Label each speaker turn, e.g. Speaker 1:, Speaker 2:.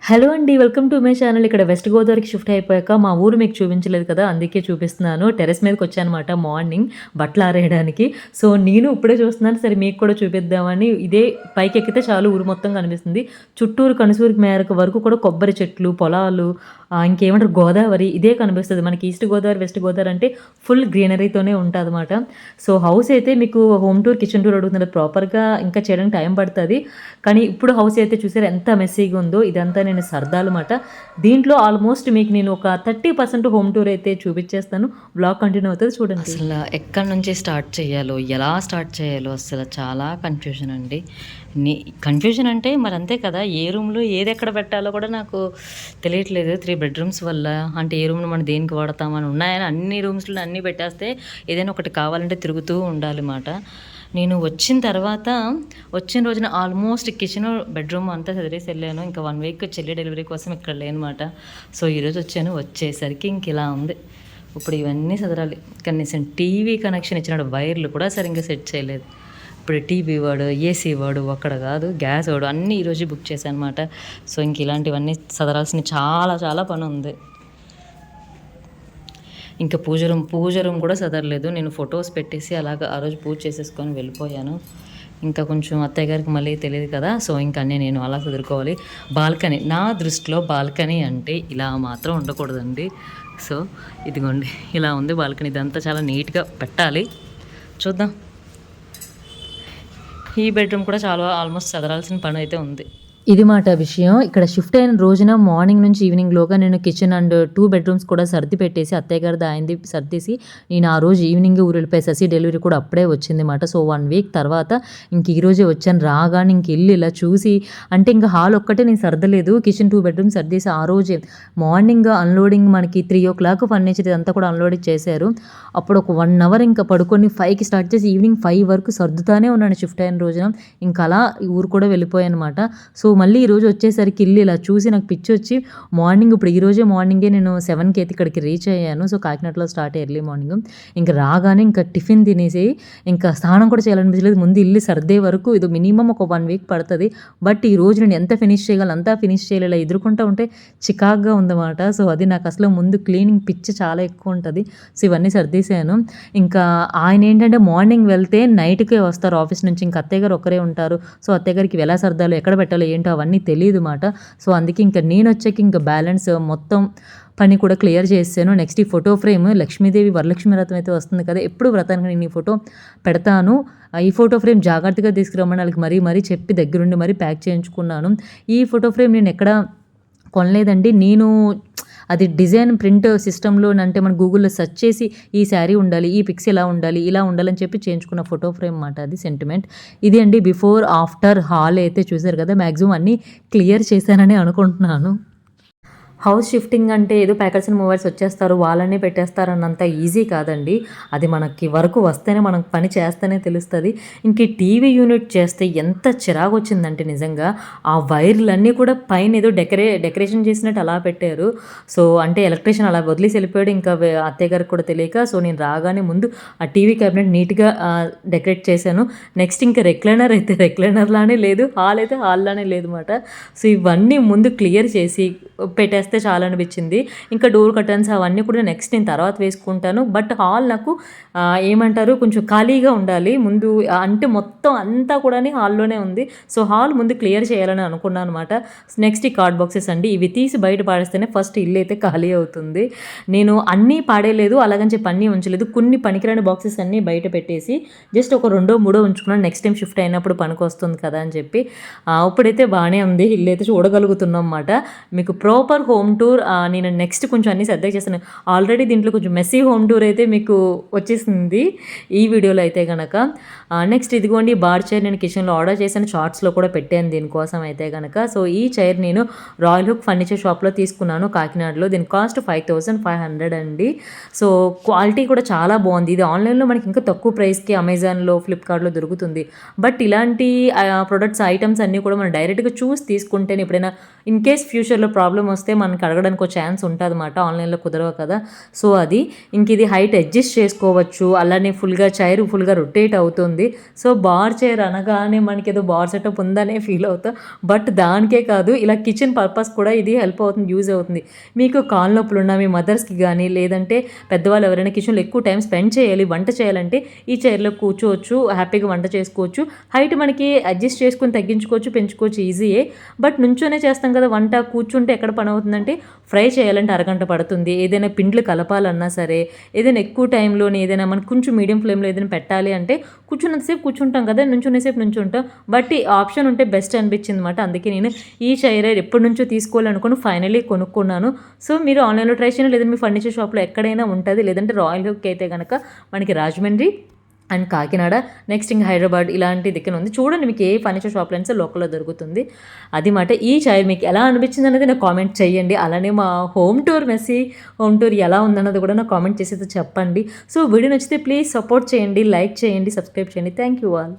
Speaker 1: Hello అండి. Welcome to my channel. ఇక్కడ west గోదావరికి షిఫ్ట్ అయిపోయాక మా ఊరు మీకు చూపించలేదు కదా! అందుకే చూపిస్తున్నాను. టెర్రస్ మీదకొచ్చానమాట మార్నింగ్ బట్టలారేయడానికి. సో, నేను ఇప్పుడే చూస్తున్నాను. సరే మీకు కూడా చూపిద్దామని ఇదే పైకెక్కితే చాలు ఊరు మొత్తం కనిపిస్తుంది. చుట్టూరు కనుసూరు మేరకు వరకు కూడా కొబ్బరి చెట్లు, పొలాలు ఇంకేమంటారు గోదావరి ఇదే కనిపిస్తది. మనకి ఈస్ట్ గోదావరి, వెస్ట్ గోదావరి అంటే ఫుల్ గ్రీనరీతోనే ఉంటదనమాట. సో, హౌస్ అయితే మీకు హోమ్ టూర్, కిచెన్ టూర్ అడుగుతున్నారు. ప్రాపర్‌గా ఇంకా చేయడానికి టైం పడతది. కానీ ఇప్పుడు హౌస్ అయితే చూసారా ఎంత మెస్సీగా ఉందో. ఇదంతా నేను సర్దాలమాట. దీంట్లో ఆల్మోస్ట్ మీకు నేను ఒక 30% హోమ్ టూర్ అయితే చూపిచ్చేస్తాను. వ్లాగ్ కంటిన్యూ అవుతది చూడండి.
Speaker 2: అసల ఎక్కడి నుంచి స్టార్ట్ చేయాలో, ఎలా స్టార్ట్ చేయాలో అసలు చాలా కన్‌ఫ్యూజన్ అండి. కన్‌ఫ్యూజన్ అంటే మరి అంతే కదా! ఏ రూమ్‌లో ఏదెక్కడ పెట్టాలో కూడా నాకు తెలియట్లేదు. 3 బెడ్‌రూమ్స్ వల్ల. అంటే ఏ రూమ్‌లో మనం దేనికి వాడతామని ఉన్నాయని అన్ని రూమ్స్‌లో అన్నీ పెట్టేస్తే ఏదైనా ఒకటి కావాలంటే తిరుగుతూ ఉండాలిమాట. నేను వచ్చిన రోజున ఆల్మోస్ట్ కిచెను, బెడ్‌రూమ్ అంతా సదిరేసి ఎళ్ళాను. ఇంకా 1 వీక్ చెల్లి డెలివరీ కోసం ఇక్కడ లేనమాట. సో, ఈరోజు వచ్చాను. వచ్చేసరికి ఇంకిలా ఉంది. ఇప్పుడు ఇవన్నీ సదరాలి. కనీసం టీవీ కనెక్షన్ ఇచ్చినాడు వైర్లు కూడా సరిగ్గా సెట్ చేయలేదు. ఇప్పుడు టీవీ వాడు, ఏసీ వాడు, ఒక్కడ కాదు గ్యాస్ వాడు అన్నీ ఈరోజే బుక్ చేశానమాట. సో, ఇంక ఇలాంటివన్నీ సదరాల్సిన చాలా చాలా పనుంది. ఇంకా పూజ రూమ్ కూడా సదరలేదు. నేను ఫొటోస్ పెట్టేసి అలాగా ఆ రోజు పూజ చేసేసుకొని వెళ్ళిపోయాను. ఇంకా కొంచెం అత్తయ్య గారికి మళ్ళీ తెలియదు కదా! సో, ఇంక అన్నీ నేను అలా సదురుకోవాలి. బాల్కనీ నా దృష్టిలో బాల్కనీ అంటే ఇలా మాత్రం ఉండకూడదండి. సో, ఇదిగోండి ఇలా ఉంది బాల్కనీ. ఇదంతా చాలా నీట్‌గా పెట్టాలి. చూద్దాం. ఈ బెడ్‌రూమ్ కూడా చాలా ఆల్మోస్ట్ సదరాల్సిన పనైతే ఉంది.
Speaker 1: ఇది మాట విషయం. ఇక్కడ షిఫ్ట్ అయిన రోజున మార్నింగ్ నుంచి ఈవినింగ్‌లోగా నేను కిచెన్ అండ్ 2 బెడ్‌రూమ్స్ కూడా సర్ది పెట్టేసి అత్తయ్య గారిది ఆయనది సర్దేసి నేను ఆ రోజు ఈవినింగే ఊరెళ్ళిపోయా. శశి డెలివరీ కూడా అప్పుడే వచ్చిందన్నమాట. సో, 1 వీక్ తర్వాత ఇంక ఈరోజే వచ్చాను. రాగానే ఇంక ఎళ్లి ఇలా చూసి అంటే ఇంక హాల్ ఒక్కటే నేను సర్దలేదు. కిచెన్ 2 బెడ్‌రూమ్స్ సర్దేసి ఆ రోజే మార్నింగ్ అన్‌లోడింగ్ మనకి 3:00 ఫర్నిచర్ ఇదంతా కూడా అన్‌లోడింగ్ చేశారు. అప్పుడు ఒక 1 అవర్ ఇంకా పడుకొని 5కి స్టార్ట్ చేసి ఈవినింగ్ 5 వరకు సర్దుతానే ఉన్నాను షిఫ్ట్ అయిన రోజున. ఇంక అలా ఊరు కూడా వెళ్ళిపోయానన్నమాట. సో, మళ్ళీ ఈరోజు వచ్చేసరికి ఇల్లు ఇలా చూసి నాకు పిచ్చొచ్చి మార్నింగ్ ఇప్పుడు ఈరోజే మార్నింగే నేను 7కి అయితే ఇక్కడికి రీచ్ అయ్యాను. సో, కాకినాడలో స్టార్ట్ ఎర్లీ మార్నింగ్. ఇంక రాగానే ఇంకా టిఫిన్ తినేసి ఇంకా స్నానం కూడా చేయాలనిపించలేదు. ముందు ఇల్లు సర్దే వరకు ఇది మినిమమ్ ఒక 1 వీక్ పడతది. బట్ ఈ రోజు నేను ఎంత ఫినిష్ చేయగలను అంతా ఫినిష్ చేయాలి. ఇలా ఎదుర్కొంటా ఉంటే చికాకుగా ఉందన్నమాట. సో, అది నాకు అసలు ముందు క్లీనింగ్ పిచ్చి చాలా ఎక్కువ ఉంటది. సో, ఇవన్నీ సర్దేశాను. ఇంకా ఆయన ఏంటంటే మార్నింగ్ వెళ్తే నైట్‌కే వస్తారు ఆఫీస్ నుంచి. ఇంక అత్తయ్య గారు ఒక్కరే ఉంటారు. సో, అత్తయ్య గారికి ఎలా సర్దాలో, ఎక్కడ పెట్టాలో ఏంటో అవన్నీ తెలీదు మాట. సో, అందుకే ఇంక నేనొచ్చాక ఇంక బ్యాలెన్స్ మొత్తం పని కూడా క్లియర్ చేసేసాను. నెక్స్ట్ ఈ ఫోటో ఫ్రేమ్ లక్ష్మీదేవి వరలక్ష్మి వ్రతం అయితే వస్తుంది కదా! ఎప్పుడు వ్రతానికి నేను ఈ ఫోటో పెడతాను. ఈ ఫోటో ఫ్రేమ్ జాగ్రత్తగా తీసుకురమ్మని ఆళ్ళకి మరీ చెప్పి దగ్గరుండి మరీ ప్యాక్ చేయించుకున్నాను. ఈ ఫోటో ఫ్రేమ్ నేనెక్కడ కొనలేదండి. నేను అది డిజైన్ ప్రింట్ సిస్టమ్‌లో అంటే మనం గూగుల్‌లో సెర్చ్ చేసి ఈ శారీ ఉండాలి, ఈ పిక్స్ ఇలా ఉండాలి, ఇలా ఉండాలని చెప్పి చేయించుకున్న ఫోటో ఫ్రేమ్ మాట అది సెంటిమెంట్. ఇది అండి బిఫోర్, ఆఫ్టర్ హాల్ అయితే చూసారు కదా! మాక్సిమం అన్నీ క్లియర్ చేశాననే అనుకుంటున్నాను. హౌస్ షిఫ్టింగ్ అంటే ఏదో ప్యాకర్స్ అండ్ మూవర్స్ వచ్చేస్తారు, వాళ్ళనే పెట్టేస్తారన్నంత ఈజీ కాదండి. అది మనకి వరకు వస్తేనే మనం పని చేస్తేనే తెలుస్తది. ఇంక ఈ టీవీ యూనిట్ చేస్తే ఎంత చిరాకొచ్చిందంటే నిజంగా ఆ వైర్‌లన్నీ కూడా పైన ఏదో డెకరేషన్ చేసినట్టు అలా పెట్టారు. సో, అంటే ఎలక్ట్రీషియన్ అలా వదిలేసి వెళ్ళిపోయాడు. ఇంకా అత్తయ్య గారికి కూడా తెలియక సో, నేను రాగానే ముందు ఆ టీవీ క్యాబినెట్ నీట్‌గా డెకరేట్ చేశాను. నెక్స్ట్ ఇంకా రెక్లైనర్ అయితే రెక్లైనర్ లానే లేదు. హాల్ అయితే హాల్ లానే లేదన్నమాట. సో, ఇవన్నీ ముందు క్లియర్ చేసి పెట్టేస్తే చాలనిపించింది. ఇంకా డోర్ కర్టన్స్ అవన్నీ కూడా నెక్స్ట్ నేను తర్వాత వేసుకుంటాను. బట్ హాల్ నాకు ఏమంటారు కొంచెం ఖాళీగా ఉండాలి. ముందు అంటే మొత్తం అంతా కూడాని హాల్లోనే ఉంది. సో, హాల్ ముందు క్లియర్ చేయాలని అనుకున్నాను అనమాట. నెక్స్ట్ ఈ కార్డ్ బాక్సెస్ అండి. ఇవి తీసి బయట పాడేస్తేనే ఫస్ట్ ఇల్లు అయితే ఖాళీ అవుతుంది. నేను అన్నీ పాడేయలేదు, అలాగని చెప్పి అన్నీ ఉంచలేదు. కొన్ని పనికిరాని బాక్సెస్ అన్నీ బయట పెట్టేసి జస్ట్ ఒక 2, 3 ఉంచుకున్నాను. నెక్స్ట్ టైం షిఫ్ట్ అయినప్పుడు పనికొస్తుంది కదా అని చెప్పి. ఇప్పుడైతే బాగానే ఉంది. ఇల్లు అయితే చూడగలుగుతున్నాం అన్నమాట. మీకు ప్రాపర్ హోమ్ టూర్ నేను నెక్స్ట్ కొంచెం అన్నీ సర్దాక చేస్తాను. ఆల్రెడీ దీంట్లో కొంచెం మెస్సీ హోమ్ టూర్ అయితే మీకు వచ్చేసింది ఈ వీడియోలో అయితే గనక. నెక్స్ట్ ఇదిగోండి బార్ చైర్ నేను కిచెన్లో ఆర్డర్ చేశాను. షార్ట్స్లో కూడా పెట్టాను దీనికోసం అయితే గనక. సో, ఈ చైర్ నేను రాయల్ హుక్ ఫర్నిచర్ షాప్లో తీసుకున్నాను కాకినాడలో. దీని కాస్ట్ 5500 అండి. సో, క్వాలిటీ కూడా చాలా బాగుంది. ఇది ఆన్లైన్లో మనకి ఇంకా తక్కువ ప్రైస్కి అమెజాన్లో, ఫ్లిప్కార్ట్లో దొరుకుతుంది. బట్ ఇలాంటి ప్రొడక్ట్స్ ఐటమ్స్ అన్నీ కూడా మనం డైరెక్ట్గా చూసి తీసుకుంటేనే ఎప్పుడైనా ఇన్ కేస్ ఫ్యూచర్లో ప్రాబ్లమ్ వస్తే మనకి అడగడానికి ఒక ఛాన్స్ ఉంటుందన్నమాట. ఆన్లైన్లో కుదరవు కదా. సో, అది ఇంక ఇది హైట్ అడ్జస్ట్ చేసుకోవచ్చు. అలానే చైర్ ఫుల్గా రొటేట్ అవుతుంది. ఉంటుంది. సో బార్ చైర్ అనగానే మనకేదో బార్ సెటప్ ఉందనే ఫీల్ అవుతాం. బట్ దానికే కాదు, ఇలా కిచెన్ పర్పస్ కూడా ఇది హెల్ప్ అవుతుంది, యూజ్ అవుతుంది. మీకు కాళ్ళ నొప్పులున్న మీ మదర్స్‌కి గానీ, లేదంటే పెద్దవాళ్ళు ఎవరైనా కిచెన్‌లో ఎక్కువ టైం స్పెండ్ చేయాలి, వంట చేయాలంటే ఈ చైర్‌లో కూర్చోవచ్చు, హ్యాపీగా వంట చేసుకోవచ్చు. హైట్ మనకి అడ్జస్ట్ చేసుకొని తగ్గించుకోవచ్చు, పెంచుకోవచ్చు, ఈజీయే. బట్ నుంచొనే చేస్తాం కదా వంట, కూర్చుంటే ఎక్కడ పనవుతుందంటే ఫ్రై చేయాలంటే అరగంట పడుతుంది. ఏదైనా పిండ్లు కలపాలన్నా సరే, ఏదైనా ఎక్కువ టైంలోనే ఏదైనా మనకు కొంచెం మీడియం ఫ్లేమ్‌లో ఏదైనా పెట్టాలి అంటే కూర్చున్నంత సేపు కూర్చుంటాం కదా, నుంచునే సేపు నుంచుంటాం. బట్ ఈ ఆప్షన్ ఉంటే బెస్ట్ అనిపించిందన్నమాట. అందుకే నేను ఈ చైర్ ఎప్పటినుంచో తీసుకోవాలనుకుని ఫైనల్లీ కొనుక్కున్నాను. సో మీరు ఆన్‌లైన్‌లో ట్రై చేయండి, లేదంటే మీ ఫర్నిచర్ షాప్‌లో ఎక్కడైనా ఉంటది. లేదంటే రాయల్ హుక్ అయితే గనక మనకి రాజమండ్రి అండ్ కాకినాడ, నెక్స్ట్ ఇంక హైదరాబాద్ ఇలాంటి దిక్కున ఉంది. చూడండి మీకు ఏ ఫర్నిచర్ షాప్‌లో అయినా సరే లోకల్‌లో దొరుకుతుంది. అది మాట. ఈ చైర్ మీకు ఎలా అనిపించిందనేది నాకు కామెంట్ చేయండి. అలానే మా home tour, messy home tour ఎలా ఉందన్నది కూడా నాకు కామెంట్ చేసి అయితే చెప్పండి. సో వీడియో నచ్చితే ప్లీజ్ సపోర్ట్ చేయండి, లైక్ చేయండి, సబ్స్క్రైబ్ చేయండి. Thank you all.